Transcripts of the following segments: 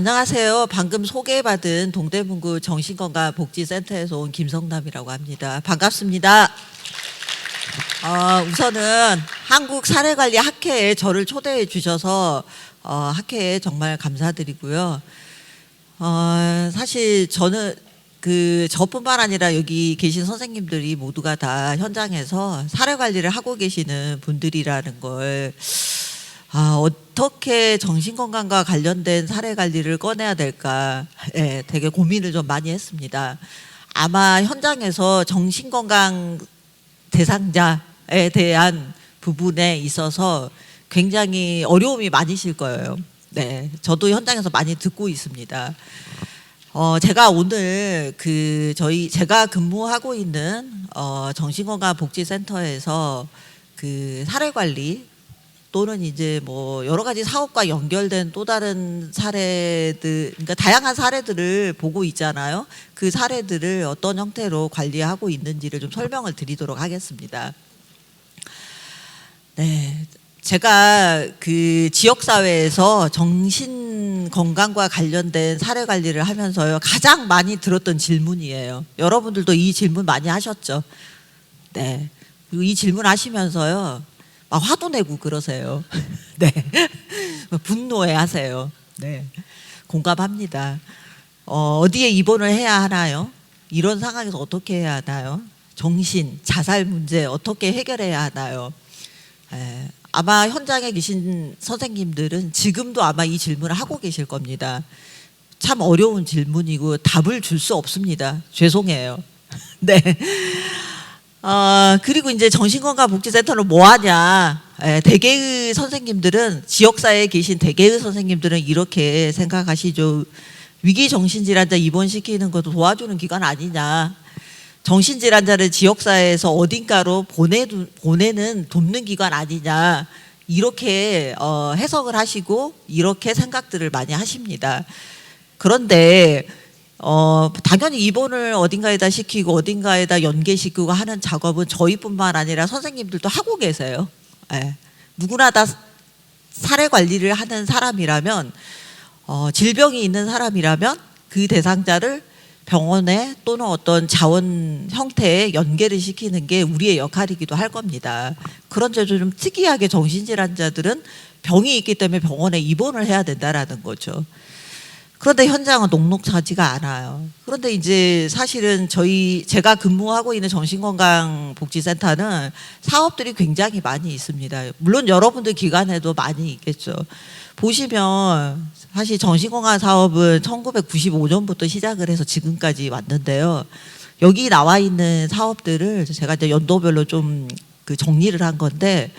안녕하세요. 방금 소개받은 동대문구 정신건강복지센터에서 온 김성남이라고 합니다. 반갑습니다. 우선은 한국사례관리학회에 저를 초대해 주셔서 학회에 정말 감사드리고요. 사실 저는 저뿐만 아니라 여기 계신 선생님들이 모두가 다 현장에서 사례관리를 하고 계시는 분들이라는 걸 어떻게 정신건강과 관련된 사례관리를 꺼내야 될까 되게 고민을 좀 많이 했습니다. 아마 현장에서 정신건강 대상자에 대한 부분에 있어서 굉장히 어려움이 많으실 거예요. 네, 저도 현장에서 많이 듣고 있습니다. 제가 오늘 제가 근무하고 있는 정신건강복지센터에서 사례관리 또는 이제 뭐 여러 가지 사업과 연결된 또 다른 사례들, 그러니까 다양한 사례들을 보고 있잖아요. 그 사례들을 어떤 형태로 관리하고 있는지를 좀 설명을 드리도록 하겠습니다. 네, 제가 지역사회에서 정신건강과 관련된 사례 관리를 하면서요, 가장 많이 들었던 질문이에요. 여러분들도 이 질문 많이 하셨죠? 네, 그리고 이 질문 하시면서요, 막 화도 내고 그러세요. 네, 분노해 하세요. 네, 공감합니다. 어디에 입원을 해야 하나요? 이런 상황에서 어떻게 해야 하나요? 정신, 자살 문제 어떻게 해결해야 하나요? 아마 현장에 계신 선생님들은 지금도 아마 이 질문을 하고 계실 겁니다. 참 어려운 질문이고 답을 줄 수 없습니다. 죄송해요. 네. 그리고 이제 정신건강복지센터는 뭐 하냐. 대개의 선생님들은, 지역사회에 계신 대개의 선생님들은 이렇게 생각하시죠. 위기정신질환자 입원시키는 것도 도와주는 기관 아니냐. 정신질환자를 지역사회에서 어딘가로 보내는 돕는 기관 아니냐. 이렇게 해석을 하시고 이렇게 생각들을 많이 하십니다. 그런데 당연히 입원을 어딘가에다 시키고 어딘가에다 연계시키고 하는 작업은 저희뿐만 아니라 선생님들도 하고 계세요. 누구나 다 사례 관리를 하는 사람이라면, 질병이 있는 사람이라면 그 대상자를 병원에 또는 어떤 자원 형태에 연계를 시키는 게 우리의 역할이기도 할 겁니다. 그런 점에서 좀 특이하게 정신질환자들은 병이 있기 때문에 병원에 입원을 해야 된다라는 거죠. 그런데 현장은 녹록하지가 않아요. 그런데 이제 사실은 제가 근무하고 있는 정신건강복지센터는 사업들이 굉장히 많이 있습니다. 물론 여러분들 기관에도 많이 있겠죠. 보시면 사실 정신건강 사업은 1995년부터 시작을 해서 지금까지 왔는데요. 여기 나와 있는 사업들을 제가 이제 연도별로 좀 정리를 한 건데,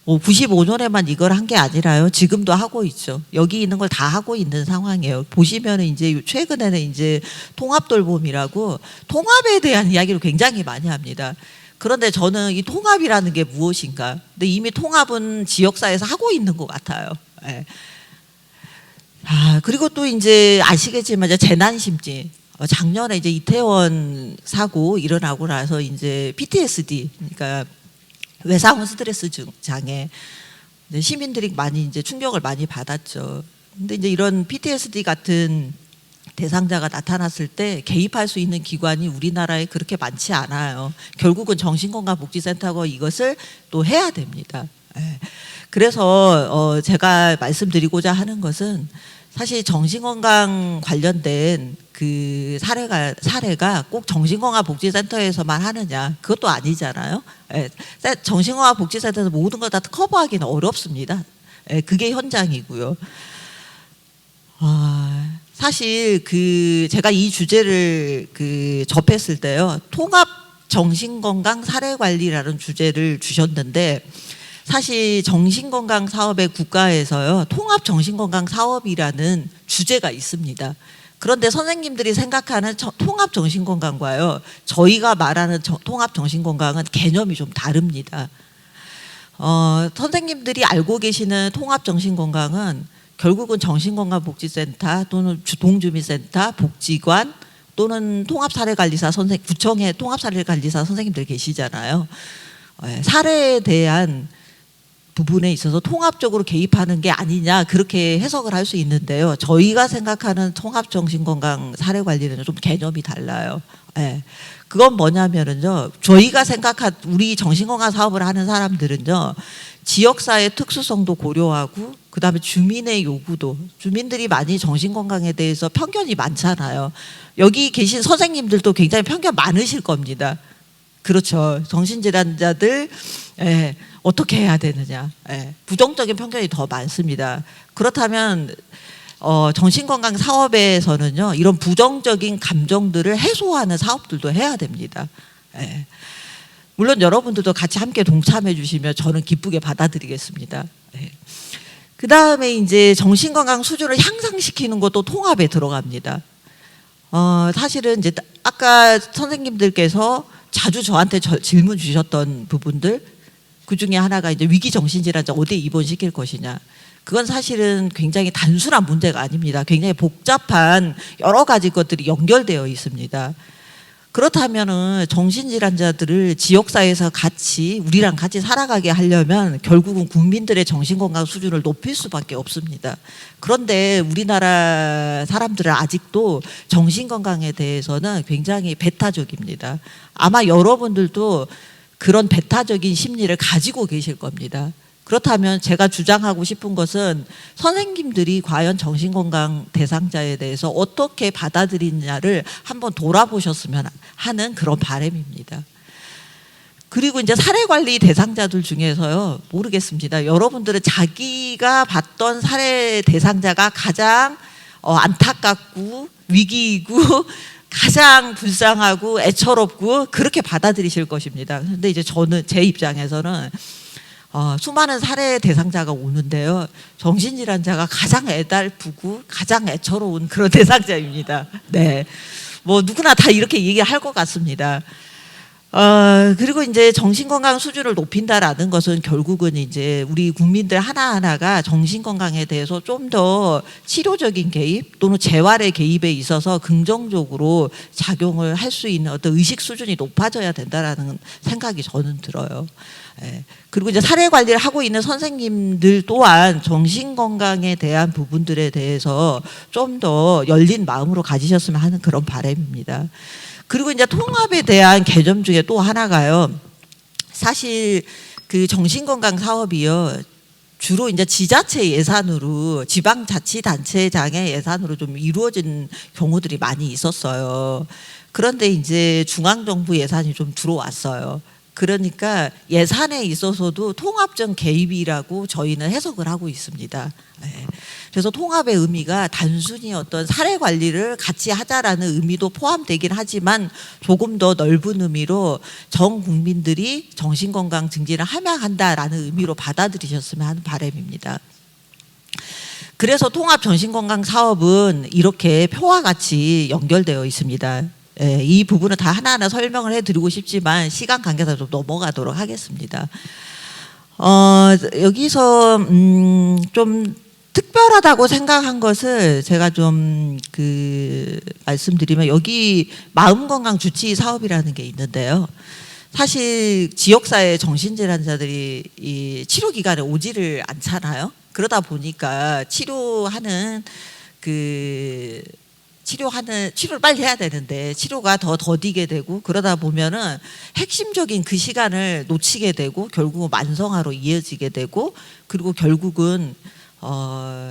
95년에만 이걸 한 게 아니라요. 지금도 하고 있죠. 여기 있는 걸 다 하고 있는 상황이에요. 보시면은 이제 최근에는 이제 통합돌봄이라고 통합에 대한 이야기를 굉장히 많이 합니다. 그런데 저는 이 통합이라는 게 무엇인가? 근데 이미 통합은 지역사회에서 하고 있는 것 같아요. 네. 그리고 또 이제 아시겠지만 이제 재난심지. 작년에 이제 이태원 사고 일어나고 나서 이제 PTSD, 그러니까 외상후 스트레스 장애, 시민들이 많이 이제 충격을 많이 받았죠. 근데 이제 이런 PTSD 같은 대상자가 나타났을 때 개입할 수 있는 기관이 우리나라에 그렇게 많지 않아요. 결국은 정신건강복지센터가 이것을 또 해야 됩니다. 그래서 제가 말씀드리고자 하는 것은, 사실 정신건강 관련된 사례가 꼭 정신건강복지센터에서만 하느냐, 그것도 아니잖아요. 정신건강복지센터에서 모든 걸 다 커버하기는 어렵습니다. 그게 현장이고요. 사실 제가 이 주제를 접했을 때요, 통합 정신건강 사례관리라는 주제를 주셨는데, 사실 정신건강 사업의 국가에서요, 통합 정신건강 사업이라는 주제가 있습니다. 그런데 선생님들이 생각하는 통합 정신건강과요, 저희가 말하는 통합 정신건강은 개념이 좀 다릅니다. 선생님들이 알고 계시는 통합 정신건강은 결국은 정신건강복지센터 또는 동주민센터, 복지관 또는 통합사례관리사 구청의 통합사례관리사 선생님들 계시잖아요. 사례에 대한 부분에 있어서 통합적으로 개입하는 게 아니냐 그렇게 해석을 할 수 있는데요. 저희가 생각하는 통합정신건강 사례관리는 좀 개념이 달라요. 예. 그건 뭐냐면은요. 저희가 생각한 우리 정신건강 사업을 하는 사람들은요. 지역사회 특수성도 고려하고 그다음에 주민의 요구도 주민들이 많이 정신건강에 대해서 편견이 많잖아요. 여기 계신 선생님들도 굉장히 편견 많으실 겁니다. 그렇죠. 정신질환자들 예, 어떻게 해야 되느냐. 예, 부정적인 편견이 더 많습니다. 그렇다면 정신건강 사업에서는요. 이런 부정적인 감정들을 해소하는 사업들도 해야 됩니다. 예. 물론 여러분들도 같이 함께 동참해 주시면 저는 기쁘게 받아들이겠습니다. 예. 그 다음에 이제 정신건강 수준을 향상시키는 것도 통합에 들어갑니다. 사실은 이제 아까 선생님들께서 자주 저한테 질문 주셨던 부분들 그 중에 하나가 이제 위기 정신질환자 어디에 입원시킬 것이냐. 그건 사실은 굉장히 단순한 문제가 아닙니다. 굉장히 복잡한 여러 가지 것들이 연결되어 있습니다. 그렇다면은 정신질환자들을 지역사회에서 같이 우리랑 같이 살아가게 하려면 결국은 국민들의 정신건강 수준을 높일 수밖에 없습니다. 그런데 우리나라 사람들은 아직도 정신건강에 대해서는 굉장히 배타적입니다. 아마 여러분들도 그런 배타적인 심리를 가지고 계실 겁니다. 그렇다면 제가 주장하고 싶은 것은 선생님들이 과연 정신건강 대상자에 대해서 어떻게 받아들이냐를 한번 돌아보셨으면 하는 그런 바람입니다. 그리고 이제 사례관리 대상자들 중에서요, 모르겠습니다. 여러분들은 자기가 봤던 사례 대상자가 가장 안타깝고 위기이고 가장 불쌍하고 애처롭고 그렇게 받아들이실 것입니다. 근데 이제 저는 제 입장에서는 수많은 사례 대상자가 오는데요. 정신질환자가 가장 애달프고 가장 애처로운 그런 대상자입니다. 네. 뭐 누구나 다 이렇게 얘기할 것 같습니다. 그리고 이제 정신건강 수준을 높인다라는 것은 결국은 이제 우리 국민들 하나하나가 정신건강에 대해서 좀 더 치료적인 개입 또는 재활의 개입에 있어서 긍정적으로 작용을 할 수 있는 어떤 의식 수준이 높아져야 된다라는 생각이 저는 들어요. 예. 그리고 이제 사례 관리를 하고 있는 선생님들 또한 정신건강에 대한 부분들에 대해서 좀 더 열린 마음으로 가지셨으면 하는 그런 바람입니다. 그리고 이제 통합에 대한 개념 중에 또 하나가요. 사실 그 정신건강 사업이요. 주로 이제 지자체 예산으로 지방자치단체장의 예산으로 좀 이루어진 경우들이 많이 있었어요. 그런데 이제 중앙정부 예산이 좀 들어왔어요. 그러니까 예산에 있어서도 통합적 개입이라고 저희는 해석을 하고 있습니다. 네. 그래서 통합의 의미가 단순히 어떤 사례 관리를 같이 하자라는 의미도 포함되긴 하지만 조금 더 넓은 의미로 전 국민들이 정신건강 증진을 함양한다라는 의미로 받아들이셨으면 하는 바람입니다. 그래서 통합 정신건강 사업은 이렇게 표와 같이 연결되어 있습니다. 예, 이 부분은 다 하나하나 설명을 해드리고 싶지만 시간 관계상 좀 넘어가도록 하겠습니다. 여기서 좀 특별하다고 생각한 것을 제가 좀 말씀드리면 여기 마음건강 주치 사업이라는 게 있는데요. 사실 지역사회 정신질환자들이 이 치료 기간에 오지를 않잖아요. 그러다 보니까 치료를 빨리 해야 되는데 치료가 더 더디게 되고 그러다 보면은 핵심적인 그 시간을 놓치게 되고 결국은 만성화로 이어지게 되고 그리고 결국은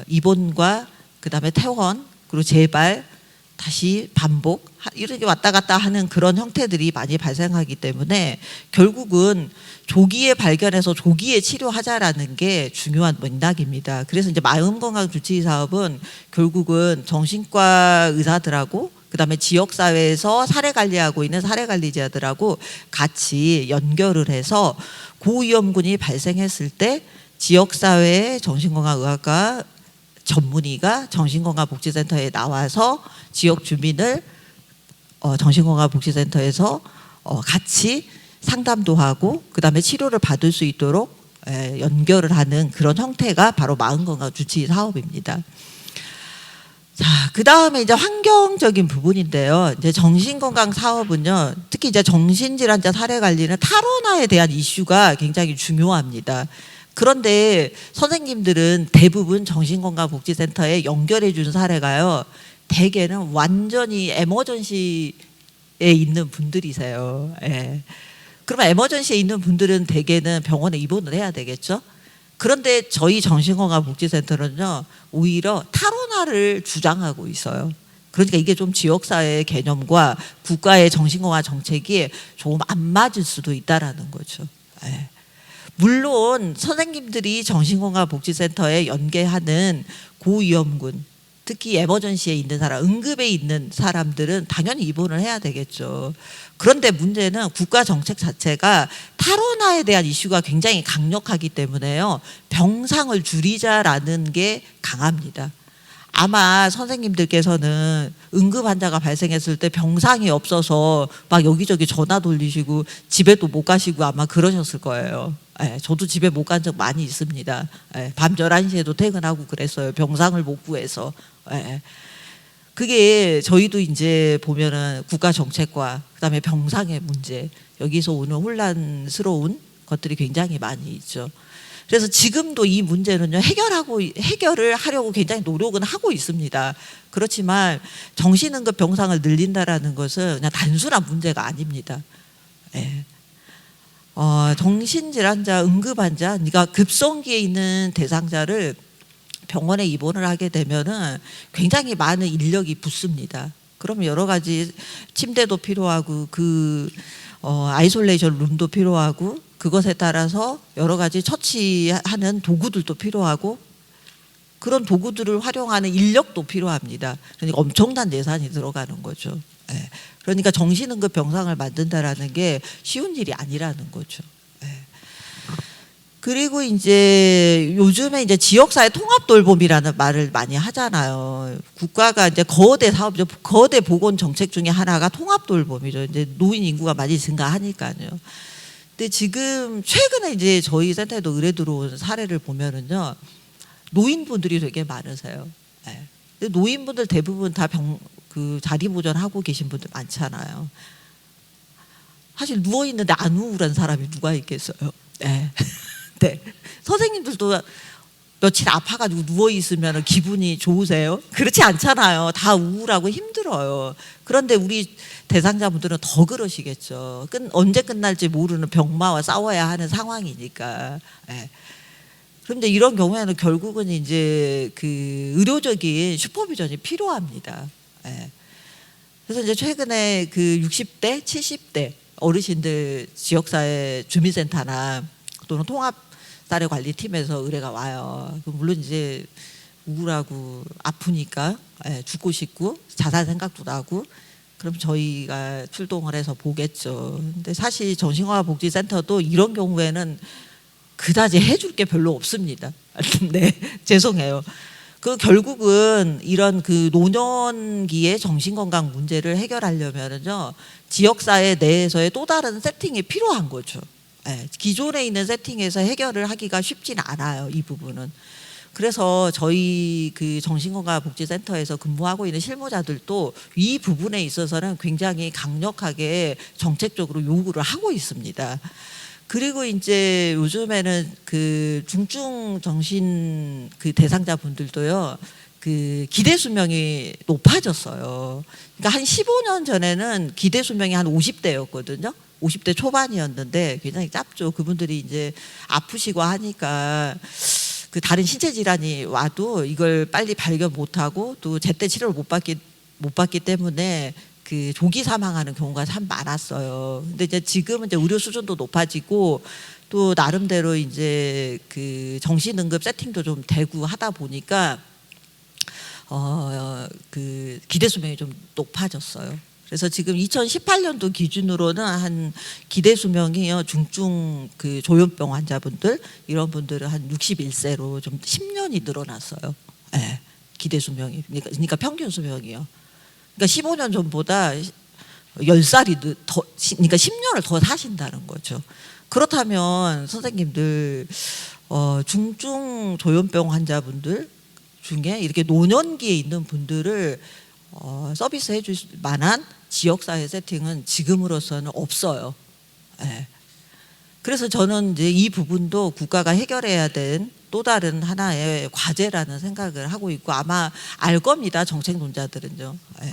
입원과 그다음에 퇴원 그리고 재발 다시 반복 이렇게 왔다 갔다 하는 그런 형태들이 많이 발생하기 때문에 결국은 조기에 발견해서 조기에 치료하자라는 게 중요한 맥락입니다. 그래서 이제 마음건강 주치 사업은 결국은 정신과 의사들하고 그다음에 지역사회에서 사례 관리하고 있는 사례 관리자들하고 같이 연결을 해서 고위험군이 발생했을 때 지역사회의 정신건강의학과 전문의가 정신건강복지센터에 나와서 지역 주민을 정신건강복지센터에서 같이 상담도 하고 그다음에 치료를 받을 수 있도록 연결을 하는 그런 형태가 바로 마음건강 주치 사업입니다. 자, 그다음에 이제 환경적인 부분인데요. 이제 정신건강 사업은요. 특히 이제 정신질환자 사례 관리는 탈원화에 대한 이슈가 굉장히 중요합니다. 그런데 선생님들은 대부분 정신건강복지센터에 연결해 준 사례가요. 대개는 완전히 에머전시에 있는 분들이세요. 예. 그러면 에머전시에 있는 분들은 대개는 병원에 입원을 해야 되겠죠. 그런데 저희 정신건강복지센터는요, 오히려 탈원화를 주장하고 있어요. 그러니까 이게 좀 지역사회의 개념과 국가의 정신건강 정책이 조금 안 맞을 수도 있다라는 거죠. 예. 물론 선생님들이 정신건강복지센터에 연계하는 고위험군, 특히 에머전시에 있는 사람, 응급에 있는 사람들은 당연히 입원을 해야 되겠죠. 그런데 문제는 국가 정책 자체가 탈원화에 대한 이슈가 굉장히 강력하기 때문에요. 병상을 줄이자라는 게 강합니다. 아마 선생님들께서는 응급 환자가 발생했을 때 병상이 없어서 막 여기저기 전화 돌리시고 집에도 못 가시고 아마 그러셨을 거예요. 예, 저도 집에 못 간 적 많이 있습니다. 예, 밤 11시에도 퇴근하고 그랬어요. 병상을 못 구해서. 예. 그게 저희도 이제 보면은 국가 정책과 그다음에 병상의 문제, 여기서 오는 혼란스러운 것들이 굉장히 많이 있죠. 그래서 지금도 이 문제는요, 해결을 하려고 굉장히 노력은 하고 있습니다. 그렇지만 정신응급 병상을 늘린다라는 것은 그냥 단순한 문제가 아닙니다. 예. 정신질환자, 응급환자, 그러니까 급성기에 있는 대상자를 병원에 입원을 하게 되면은 굉장히 많은 인력이 붙습니다. 그러면 여러 가지 침대도 필요하고 아이솔레이션 룸도 필요하고 그것에 따라서 여러 가지 처치하는 도구들도 필요하고 그런 도구들을 활용하는 인력도 필요합니다. 그러니까 엄청난 예산이 들어가는 거죠. 예. 그러니까 정신응급 병상을 만든다라는 게 쉬운 일이 아니라는 거죠. 예. 그리고 이제 요즘에 이제 지역사회 통합돌봄이라는 말을 많이 하잖아요. 국가가 이제 거대 사업이죠. 거대 보건 정책 중에 하나가 통합돌봄이죠. 이제 노인 인구가 많이 증가하니까요. 근데 지금 최근에 이제 저희 센터에도 의뢰 들어온 사례를 보면은요, 노인분들이 되게 많으세요. 네. 근데 노인분들 대부분 다 자리 보존하고 계신 분들 많잖아요. 사실 누워 있는데 안 우울한 사람이 누가 있겠어요? 네. 네. 선생님들도 며칠 아파가지고 누워 있으면 기분이 좋으세요? 그렇지 않잖아요. 다 우울하고 힘들어요. 그런데 우리 대상자분들은 더 그러시겠죠. 언제 끝날지 모르는 병마와 싸워야 하는 상황이니까. 예. 그런데 이런 경우에는 결국은 이제 그 의료적인 슈퍼비전이 필요합니다. 예. 그래서 이제 최근에 그 60대, 70대 어르신들 지역사회 주민센터나 또는 통합사례관리팀에서 의뢰가 와요. 물론 이제 우울하고 아프니까 죽고 싶고 자살 생각도 나고 그럼 저희가 출동을 해서 보겠죠. 근데 사실 정신건강복지센터도 이런 경우에는 그다지 해줄 게 별로 없습니다. 네, 죄송해요. 결국은 이런 노년기의 정신건강 문제를 해결하려면은요, 지역사회 내에서의 또 다른 세팅이 필요한 거죠. 기존에 있는 세팅에서 해결을 하기가 쉽진 않아요, 이 부분은. 그래서 저희 정신건강복지센터에서 근무하고 있는 실무자들도 이 부분에 있어서는 굉장히 강력하게 정책적으로 요구를 하고 있습니다. 그리고 이제 요즘에는 중증 정신 대상자분들도요, 기대 수명이 높아졌어요. 그러니까 한 15년 전에는 기대 수명이 한 50대였거든요. 50대 초반이었는데 굉장히 짧죠. 그분들이 이제 아프시고 하니까 다른 신체 질환이 와도 이걸 빨리 발견 못하고 또 제때 치료를 못 받기 때문에 조기 사망하는 경우가 참 많았어요. 근데 이제 지금은 이제 의료 수준도 높아지고 또 나름대로 이제 정신응급 세팅도 좀 되고 하다 보니까 기대 수명이 좀 높아졌어요. 그래서 지금 2018년도 기준으로는 한 기대 수명이요, 중증 조현병 환자분들 이런 분들은 한 61세로 좀 10년이 늘어났어요. 네, 기대 수명이 그러니까 평균 수명이요. 그러니까 15년 전보다 10살이 더, 그러니까 10년을 더 사신다는 거죠. 그렇다면 선생님들 중증 조현병 환자분들 중에 이렇게 노년기에 있는 분들을 서비스해 줄 만한 지역사회 세팅은 지금으로서는 없어요. 네. 그래서 저는 이제 이 부분도 국가가 해결해야 된 또 다른 하나의 과제라는 생각을 하고 있고 아마 알 겁니다. 정책 논자들은요. 예.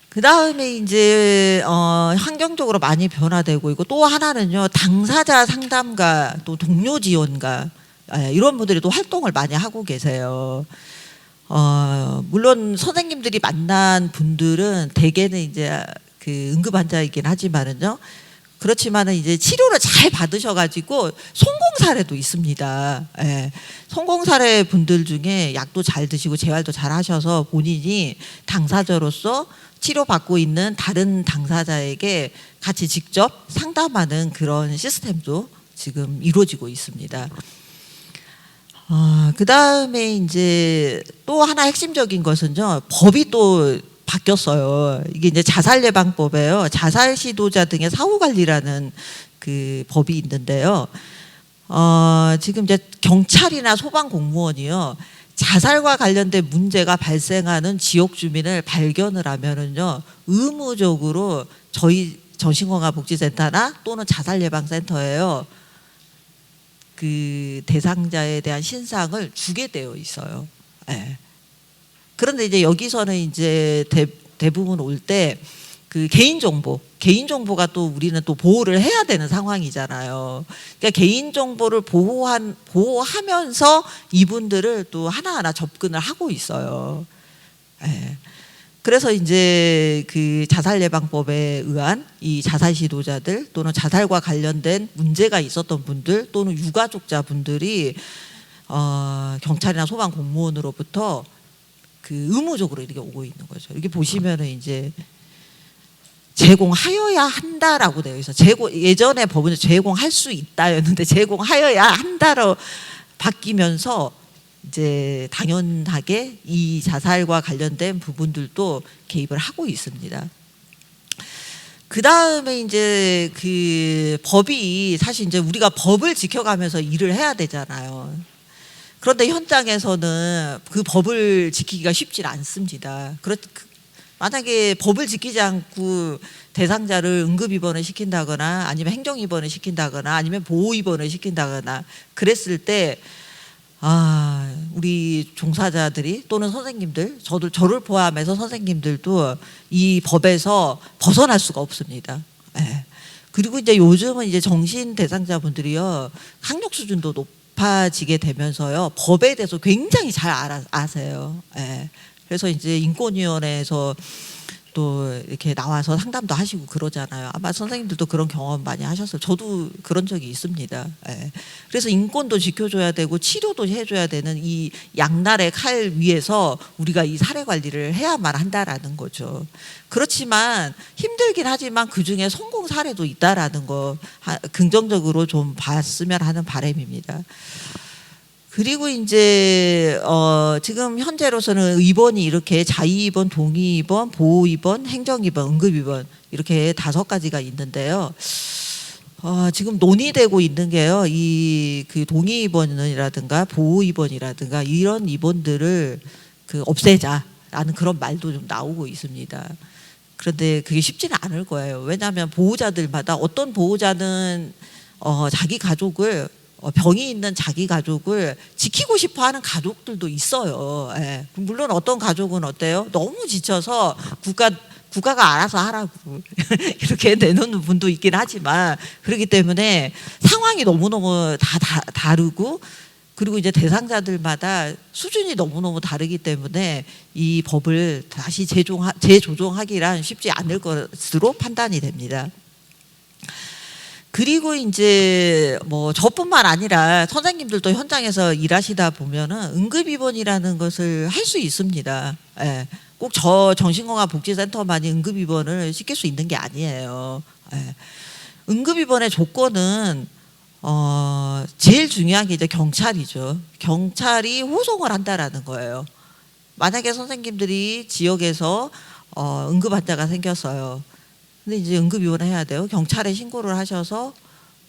그 다음에 이제 환경적으로 많이 변화되고 있고 또 하나는요 당사자 상담가 또 동료 지원가 이런 분들이 또 활동을 많이 하고 계세요. 물론 선생님들이 만난 분들은 대개는 이제 그 응급 환자이긴 하지만은요. 그렇지만은 이제 치료를 잘 받으셔가지고 성공 사례도 있습니다. 예. 성공 사례 분들 중에 약도 잘 드시고 재활도 잘 하셔서 본인이 당사자로서 치료받고 있는 다른 당사자에게 같이 직접 상담하는 그런 시스템도 지금 이루어지고 있습니다. 그 다음에 이제 또 하나 핵심적인 것은요, 법이 또 바뀌었어요. 이게 이제 자살예방법에요. 자살 시도자 등의 사후관리라는 그 법이 있는데요. 지금 이제 경찰이나 소방 공무원이요. 자살과 관련된 문제가 발생하는 지역 주민을 발견을 하면은요, 의무적으로 저희 정신건강복지센터나 또는 자살예방센터에요. 그 대상자에 대한 신상을 주게 되어 있어요. 네. 그런데 이제 여기서는 이제 대부분 올 때 그 개인정보가 또 우리는 또 보호를 해야 되는 상황이잖아요. 그러니까 개인정보를 보호하면서 이분들을 또 하나하나 접근을 하고 있어요. 네. 그래서 이제 그 자살예방법에 의한 이 자살 시도자들 또는 자살과 관련된 문제가 있었던 분들 또는 유가족자 분들이 경찰이나 소방 공무원으로부터 그 의무적으로 이렇게 오고 있는 거죠. 이렇게 보시면은 이제 제공하여야 한다라고 되어 있어. 예전에 법은 제공할 수 있다였는데 제공하여야 한다로 바뀌면서 이제 당연하게 이 자살과 관련된 부분들도 개입을 하고 있습니다. 그 다음에 이제 그 법이 사실 이제 우리가 법을 지켜가면서 일을 해야 되잖아요. 그런데 현장에서는 그 법을 지키기가 쉽지 않습니다. 만약에 법을 지키지 않고 대상자를 응급입원을 시킨다거나 아니면 행정입원을 시킨다거나 아니면 보호입원을 시킨다거나 그랬을 때 우리 종사자들이 또는 선생님들, 저를 포함해서 선생님들도 이 법에서 벗어날 수가 없습니다. 네. 그리고 이제 요즘은 이제 정신 대상자분들이요 학력 수준도 높아지게 되면서요 법에 대해서 굉장히 잘 아세요. 네. 그래서 이제 인권위원회에서 또 이렇게 나와서 상담도 하시고 그러잖아요. 아마 선생님들도 그런 경험 많이 하셨어요. 저도 그런 적이 있습니다. 예. 그래서 인권도 지켜줘야 되고 치료도 해줘야 되는 이 양날의 칼 위에서 우리가 이 사례 관리를 해야만 한다라는 거죠. 그렇지만 힘들긴 하지만 그중에 성공 사례도 있다라는 거 긍정적으로 좀 봤으면 하는 바람입니다. 그리고 이제 지금 현재로서는 입원이 이렇게 자의입원, 동의입원, 보호입원, 행정입원, 응급입원 이렇게 5가지가 있는데요. 지금 논의되고 있는 게요. 이 그 동의입원이라든가 보호입원이라든가 이런 입원들을 그 없애자라는 그런 말도 좀 나오고 있습니다. 그런데 그게 쉽지는 않을 거예요. 왜냐하면 보호자들마다 어떤 보호자는 자기 가족을 병이 있는 자기 가족을 지키고 싶어하는 가족들도 있어요. 예. 물론 어떤 가족은 어때요? 너무 지쳐서 국가가 알아서 하라고 이렇게 내놓는 분도 있긴 하지만 그렇기 때문에 상황이 너무너무 다 다르고 그리고 이제 대상자들마다 수준이 너무너무 다르기 때문에 이 법을 다시 재조정하기란 쉽지 않을 것으로 판단이 됩니다. 그리고 이제 뭐 저뿐만 아니라 선생님들도 현장에서 일하시다 보면은 응급입원이라는 것을 할 수 있습니다. 예. 꼭 저 정신건강복지센터만이 응급입원을 시킬 수 있는 게 아니에요. 예. 응급입원의 조건은 제일 중요한 게 이제 경찰이죠. 경찰이 호송을 한다라는 거예요. 만약에 선생님들이 지역에서 응급 환자가 생겼어요. 근데 이제 응급입원을 해야 돼요. 경찰에 신고를 하셔서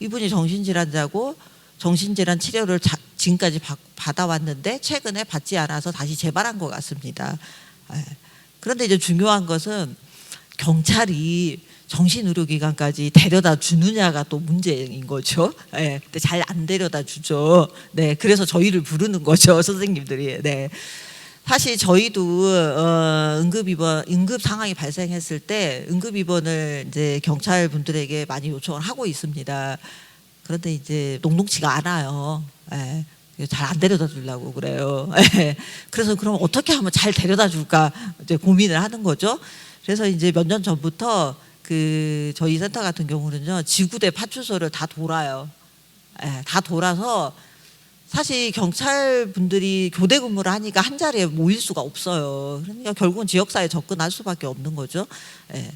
이분이 정신질환자고 정신질환 치료를 지금까지 받아왔는데 최근에 받지 않아서 다시 재발한 것 같습니다. 그런데 이제 중요한 것은 경찰이 정신의료기관까지 데려다 주느냐가 또 문제인 거죠. 네, 근데 잘 안 데려다 주죠. 네, 그래서 저희를 부르는 거죠, 선생님들이. 네. 사실 저희도 응급 상황이 발생했을 때 응급 입원을 이제 경찰 분들에게 많이 요청을 하고 있습니다. 그런데 이제 녹록치가 않아요. 예. 잘 안 데려다 주려고 그래요. 예. 그래서 그럼 어떻게 하면 잘 데려다 줄까 이제 고민을 하는 거죠. 그래서 이제 몇 년 전부터 그 저희 센터 같은 경우는요, 지구대 파출소를 다 돌아요. 예. 다 돌아서 사실 경찰 분들이 교대 근무를 하니까 한 자리에 모일 수가 없어요. 그러니까 결국은 지역사회에 접근할 수밖에 없는 거죠. 예.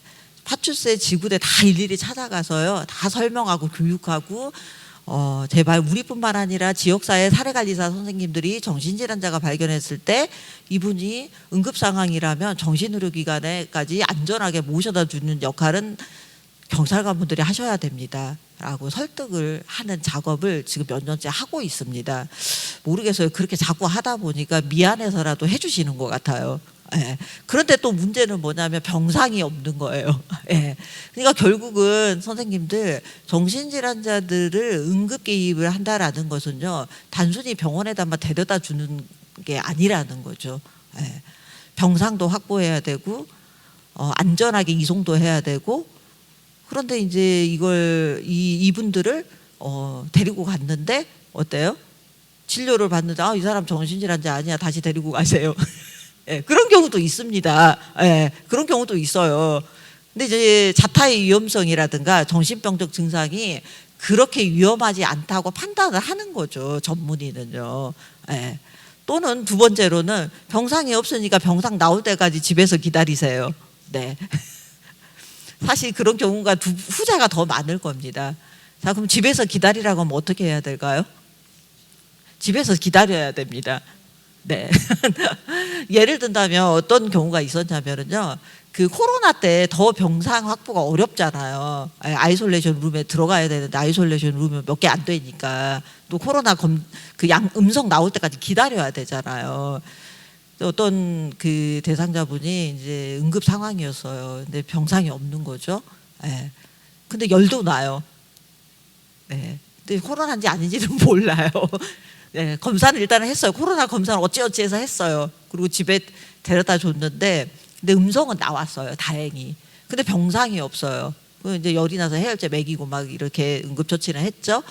파출소에 지구대 다 일일이 찾아가서요, 다 설명하고 교육하고, 제발 우리뿐만 아니라 지역사회 사례관리사 선생님들이 정신질환자가 발견했을 때 이분이 응급 상황이라면 정신의료기관에까지 안전하게 모셔다 주는 역할은 경찰관분들이 하셔야 됩니다 라고 설득을 하는 작업을 지금 몇 년째 하고 있습니다. 모르겠어요. 그렇게 자꾸 하다 보니까 미안해서라도 해주시는 것 같아요. 예. 그런데 또 문제는 뭐냐면 병상이 없는 거예요. 예. 그러니까 결국은 선생님들, 정신질환자들을 응급 개입을 한다라는 것은요, 단순히 병원에다만 데려다 주는 게 아니라는 거죠. 예. 병상도 확보해야 되고, 안전하게 이송도 해야 되고. 그런데 이제 이분들을 데리고 갔는데 어때요? 진료를 받는데 이 사람 정신질환자 아니야, 다시 데리고 가세요. 예, 그런 경우도 있습니다. 예, 그런 경우도 있어요. 근데 이제 자타의 위험성이라든가 정신병적 증상이 그렇게 위험하지 않다고 판단을 하는 거죠, 전문의는요. 예. 또는 두 번째로는 병상이 없으니까 병상 나올 때까지 집에서 기다리세요. 네. 사실 그런 경우가 후자가 더 많을 겁니다. 자, 그럼 집에서 기다리라고 하면 어떻게 해야 될까요? 집에서 기다려야 됩니다. 네. 예를 든다면 어떤 경우가 있었냐면요, 그 코로나 때 더 병상 확보가 어렵잖아요. 아이솔레이션 룸에 들어가야 되는데 아이솔레이션 룸이 몇 개 안 되니까 또 코로나 음성 나올 때까지 기다려야 되잖아요. 어떤 그 대상자분이 이제 응급 상황이었어요. 근데 병상이 없는 거죠. 예. 근데 열도 나요. 네. 근데 코로나인지 아닌지는 몰라요. 네, 검사는 일단은 했어요. 코로나 검사는 어찌어찌해서 했어요. 그리고 집에 데려다 줬는데, 근데 음성은 나왔어요, 다행히. 근데 병상이 없어요. 이제 열이 나서 해열제 먹이고 막 이렇게 응급처치를 했죠.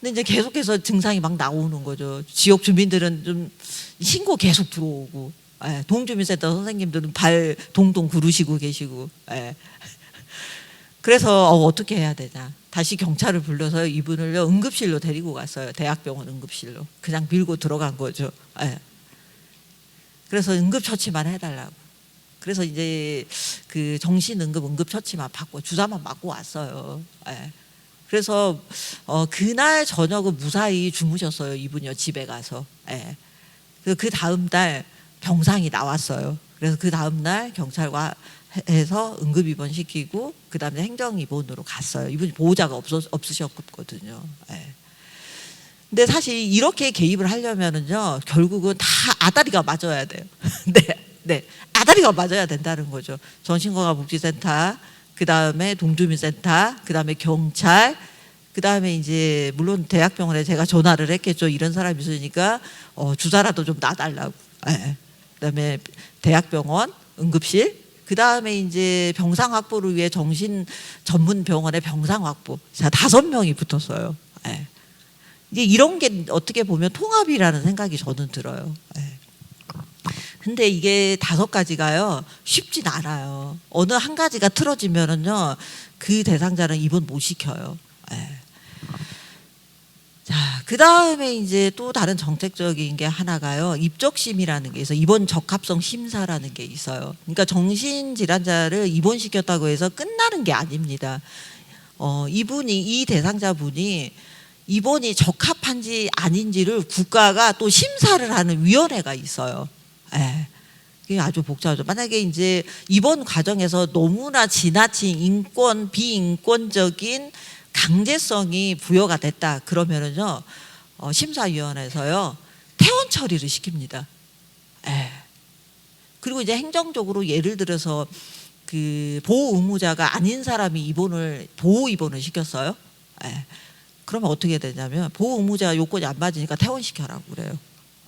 근데 이제 계속해서 증상이 막 나오는 거죠. 지역 주민들은 좀 신고 계속 들어오고, 예, 동주민센터 선생님들은 발 동동 구르시고 계시고, 예. 그래서 어떻게 해야 되냐. 다시 경찰을 불러서 이분을 응급실로 데리고 갔어요. 대학병원 응급실로. 그냥 밀고 들어간 거죠. 예. 그래서 응급처치만 해달라고. 그래서 이제 그 응급처치만 받고 주사만 맞고 왔어요. 예. 그래서 그날 저녁은 무사히 주무셨어요, 이분이요, 집에 가서. 예. 그 다음 날 병상이 나왔어요. 그래서 그 다음 날 경찰과 해서 응급 입원시키고 그 다음에 행정 입원으로 갔어요. 이분이 보호자가 없으셨거든요. 예. 근데 사실 이렇게 개입을 하려면은요, 결국은 다 아다리가 맞아야 돼요. 네, 아다리가 맞아야 된다는 거죠. 정신건강복지센터, 그 다음에 동주민센터, 그 다음에 경찰, 그 다음에 이제 물론 대학병원에 제가 전화를 했겠죠. 이런 사람이 있으니까 주사라도 좀 놔달라고. 예. 그 다음에 대학병원 응급실, 그 다음에 이제 병상 확보를 위해 정신 전문 병원의 병상 확보. 자, 5명이 붙었어요. 예. 이제 이런 게 어떻게 보면 통합이라는 생각이 저는 들어요. 예. 근데 이게 5가지가요, 쉽진 않아요. 어느 한 가지가 틀어지면은요, 그 대상자는 입원 못 시켜요. 예. 자, 그 다음에 이제 또 다른 정책적인 게 하나가요, 입적심이라는 게 있어요. 입원 적합성 심사라는 게 있어요. 그러니까 정신질환자를 입원시켰다고 해서 끝나는 게 아닙니다. 이 대상자분이 입원이 적합한지 아닌지를 국가가 또 심사를 하는 위원회가 있어요. 예. 그게 아주 복잡하죠. 만약에 이제 입원 과정에서 너무나 지나친 비인권적인 강제성이 부여가 됐다 그러면은요, 심사위원회에서요, 퇴원 처리를 시킵니다. 예. 그리고 이제 행정적으로 예를 들어서 그 보호 의무자가 아닌 사람이 보호 입원을 시켰어요. 예. 그러면 어떻게 되냐면 보호 의무자 요건이 안 맞으니까 퇴원시켜라고 그래요.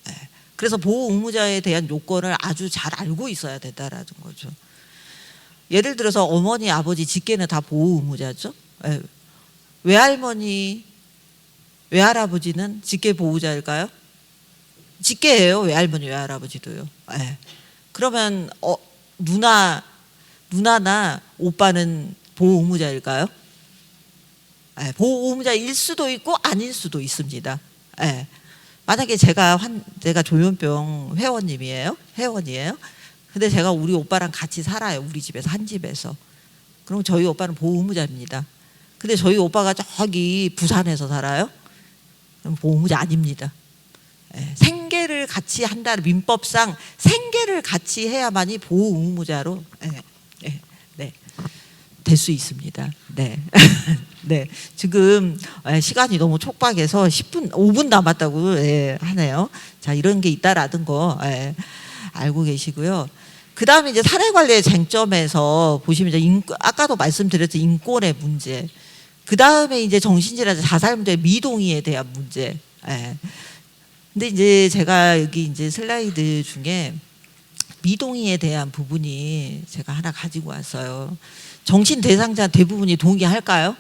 예. 그래서 보호 의무자에 대한 요건을 아주 잘 알고 있어야 된다라는 거죠. 예를 들어서 어머니, 아버지, 직계는 다 보호 의무자죠. 예. 외할머니, 외할아버지는 직계 보호자일까요? 직계예요. 외할머니, 외할아버지도요. 예. 그러면 누나나 오빠는 보호 의무자일까요? 예. 보호 의무자일 수도 있고 아닐 수도 있습니다. 예. 만약에 제가 조현병 회원이에요. 근데 제가 우리 오빠랑 같이 살아요. 우리 집에서 한 집에서. 그럼 저희 오빠는 보호 의무자입니다. 근데 저희 오빠가 저기 부산에서 살아요. 그럼 보호 의무자 아닙니다. 예, 생계를 같이 한다는 민법상 생계를 같이 해야만이 보호 의무자로 네, 될 수 있습니다. 네. 네. 지금 시간이 너무 촉박해서 5분 남았다고 하네요. 자, 이런 게 있다라는 거 알고 계시고요. 그 다음에 이제 사례관리의 쟁점에서 보시면 이제 아까도 말씀드렸던 인권의 문제. 그 다음에 이제 정신질환 자살 문제, 미동의에 대한 문제. 근데 이제 제가 여기 이제 슬라이드 중에 미동의에 대한 부분이 제가 하나 가지고 왔어요. 정신 대상자 대부분이 동의할까요?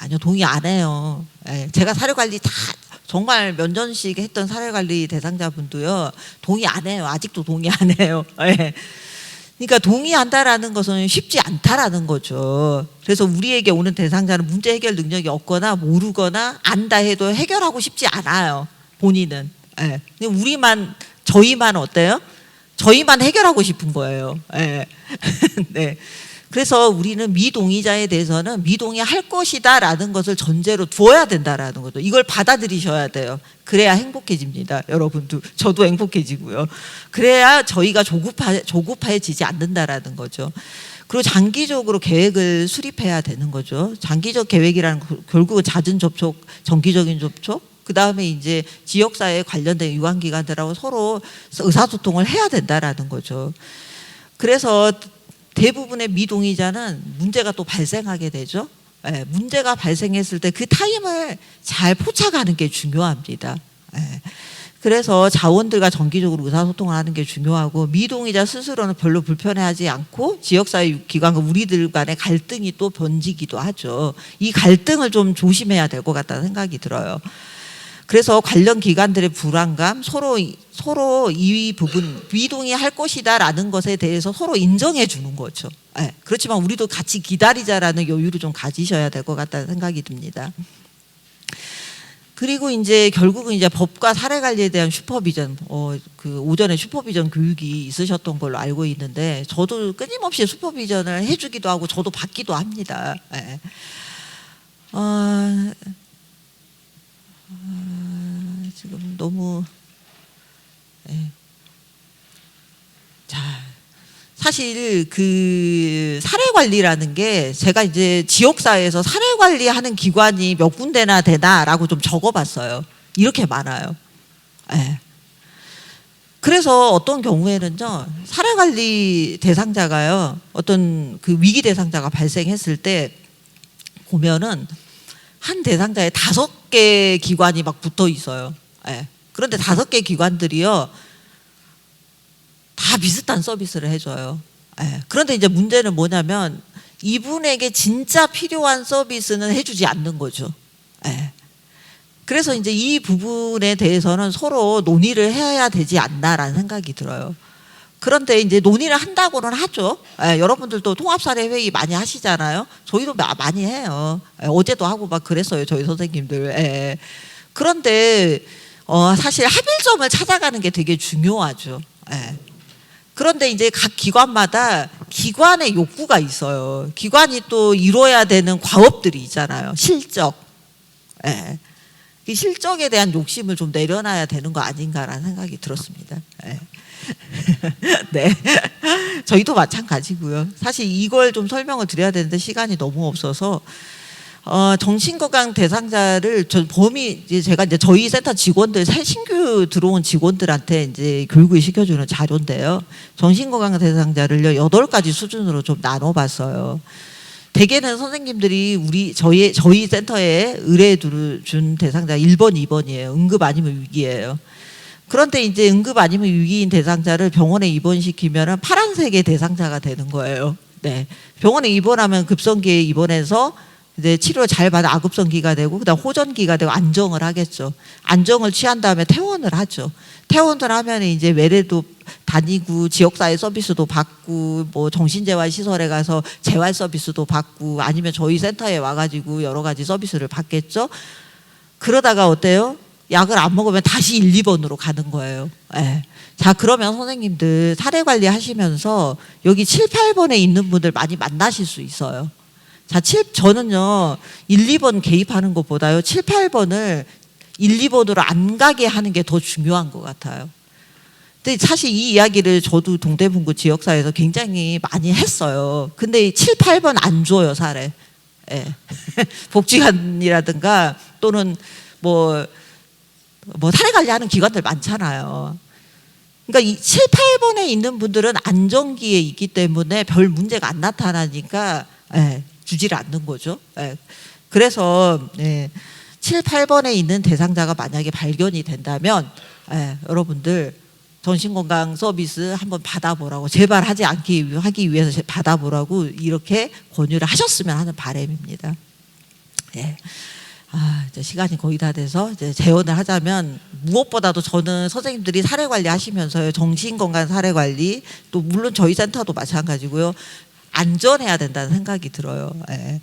아니요, 동의 안 해요. 제가 사례관리 다 정말 몇 년씩 했던 사례관리 대상자분도요 동의 안 해요. 아직도 동의 안 해요. 그러니까 동의한다라는 것은 쉽지 않다라는 거죠. 그래서 우리에게 오는 대상자는 문제 해결 능력이 없거나 모르거나 안다 해도 해결하고 싶지 않아요. 본인은. 저희만 어때요? 저희만 해결하고 싶은 거예요. 네. 그래서 우리는 미동의자에 대해서는 미동의할 것이다라는 것을 전제로 두어야 된다라는 거죠. 이걸 받아들이셔야 돼요. 그래야 행복해집니다. 여러분도. 저도 행복해지고요. 그래야 저희가 조급해지지 않는다라는 거죠. 그리고 장기적으로 계획을 수립해야 되는 거죠. 장기적 계획이라는 거, 결국은 잦은 접촉, 정기적인 접촉, 그 다음에 이제 지역사회에 관련된 유관기관들하고 서로 의사소통을 해야 된다라는 거죠. 그래서 대부분의 미동의자는 문제가 또 발생하게 되죠. 문제가 발생했을 때 그 타임을 잘 포착하는 게 중요합니다. 그래서 자원들과 정기적으로 의사소통을 하는 게 중요하고, 미동의자 스스로는 별로 불편해하지 않고 지역사회 기관과 우리들 간의 갈등이 또 번지기도 하죠. 이 갈등을 좀 조심해야 될 것 같다는 생각이 들어요. 그래서 관련 기관들의 불안감, 서로 이 부분 미동의할 것이다라는 것에 대해서 서로 인정해 주는 거죠. 그렇지만 우리도 같이 기다리자라는 여유를 좀 가지셔야 될 것 같다는 생각이 듭니다. 그리고 이제 결국은 이제 법과 사례 관리에 대한 슈퍼비전, 그 오전에 슈퍼비전 교육이 있으셨던 걸로 알고 있는데, 저도 끊임없이 슈퍼비전을 해주기도 하고 저도 받기도 합니다. 지금 너무 자, 사실 그 사례 관리라는 게 제가 이제 지역사회에서 사례 관리하는 기관이 몇 군데나 되나라고 좀 적어봤어요. 이렇게 많아요. 그래서 어떤 경우에는요, 사례 관리 대상자가요, 어떤 그 위기 대상자가 발생했을 때 보면은 한 대상자에 5개 기관이 막 붙어 있어요. 그런데 5개 기관들이요 다 비슷한 서비스를 해줘요. 그런데 이제 문제는 뭐냐면 이분에게 진짜 필요한 서비스는 해주지 않는 거죠. 그래서 이제 이 부분에 대해서는 서로 논의를 해야 되지 않나라는 생각이 들어요. 그런데 이제 논의를 한다고는 하죠. 여러분들도 통합사례 회의 많이 하시잖아요. 저희도 많이 해요. 어제도 하고 막 그랬어요. 저희 선생님들. 그런데 사실 합일점을 찾아가는 게 되게 중요하죠. 그런데 이제 각 기관마다 기관의 욕구가 있어요. 기관이 또 이뤄야 되는 과업들이 있잖아요. 실적. 그 실적에 대한 욕심을 좀 내려놔야 되는 거 아닌가라는 생각이 들었습니다. 네. 저희도 마찬가지고요. 사실 이걸 좀 설명을 드려야 되는데 시간이 너무 없어서 정신건강 대상자를 제가 이제 저희 센터 직원들 새 신규 들어온 직원들한테 이제 교육을 시켜주는 자료인데요. 정신건강 대상자를 8가지 수준으로 좀 나눠봤어요. 대개는 선생님들이 저희 센터에 의뢰 준 대상자 1번, 2번이에요. 응급 아니면 위기예요. 그런데 이제 응급 아니면 위기인 대상자를 병원에 입원시키면은 파란색의 대상자가 되는 거예요. 네. 병원에 입원하면 급성기에 입원해서 이제 치료 잘 받아 아급성기가 되고 그다음 호전기가 되고 안정을 하겠죠. 안정을 취한 다음에 퇴원을 하죠. 퇴원을 하면 이제 외래도 다니고 지역사회 서비스도 받고 뭐 정신재활 시설에 가서 재활 서비스도 받고 아니면 저희 센터에 와가지고 여러 가지 서비스를 받겠죠. 그러다가 어때요? 약을 안 먹으면 다시 1, 2번으로 가는 거예요. 네. 자, 그러면 선생님들 사례 관리 하시면서 여기 7, 8번에 있는 분들 많이 만나실 수 있어요. 자, 저는요, 1, 2번 개입하는 것보다요, 7, 8번을 1, 2번으로 안 가게 하는 게 더 중요한 것 같아요. 근데 사실 이 이야기를 저도 동대문구 지역사회에서 굉장히 많이 했어요. 근데 7, 8번 안 줘요, 사례. 예. 복지관이라든가 또는 뭐 사례 관리하는 기관들 많잖아요. 그러니까 이 7, 8번에 있는 분들은 안정기에 있기 때문에 별 문제가 안 나타나니까, 예. 주지를 않는 거죠. 예. 그래서 7, 8번에 있는 대상자가 만약에 발견이 된다면 여러분들 정신건강 서비스 한번 받아보라고 제발 하기 위해서 받아보라고 이렇게 권유를 하셨으면 하는 바람입니다. 예. 이제 시간이 거의 다 돼서 이제 재원을 하자면 무엇보다도 저는 선생님들이 사례 관리 하시면서요 정신건강 사례 관리 또 물론 저희 센터도 마찬가지고요. 안전해야 된다는 생각이 들어요. 예.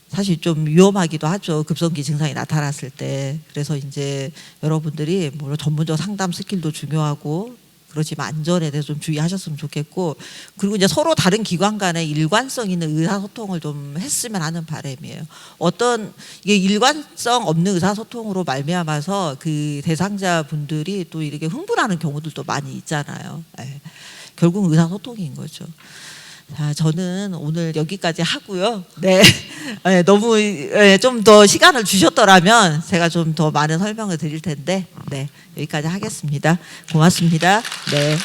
사실 좀 위험하기도 하죠. 급성기 증상이 나타났을 때. 그래서 이제 여러분들이 물론 전문적 상담 스킬도 중요하고 그렇지만 안전에 대해서 좀 주의하셨으면 좋겠고 그리고 이제 서로 다른 기관 간의 일관성 있는 의사소통을 좀 했으면 하는 바람이에요. 이게 일관성 없는 의사소통으로 말미암아서 그 대상자분들이 또 이렇게 흥분하는 경우들도 많이 있잖아요. 예. 결국 의사소통인 거죠. 자, 저는 오늘 여기까지 하고요. 네, 너무 좀 더 시간을 주셨더라면 제가 좀 더 많은 설명을 드릴 텐데, 네, 여기까지 하겠습니다. 고맙습니다. 네.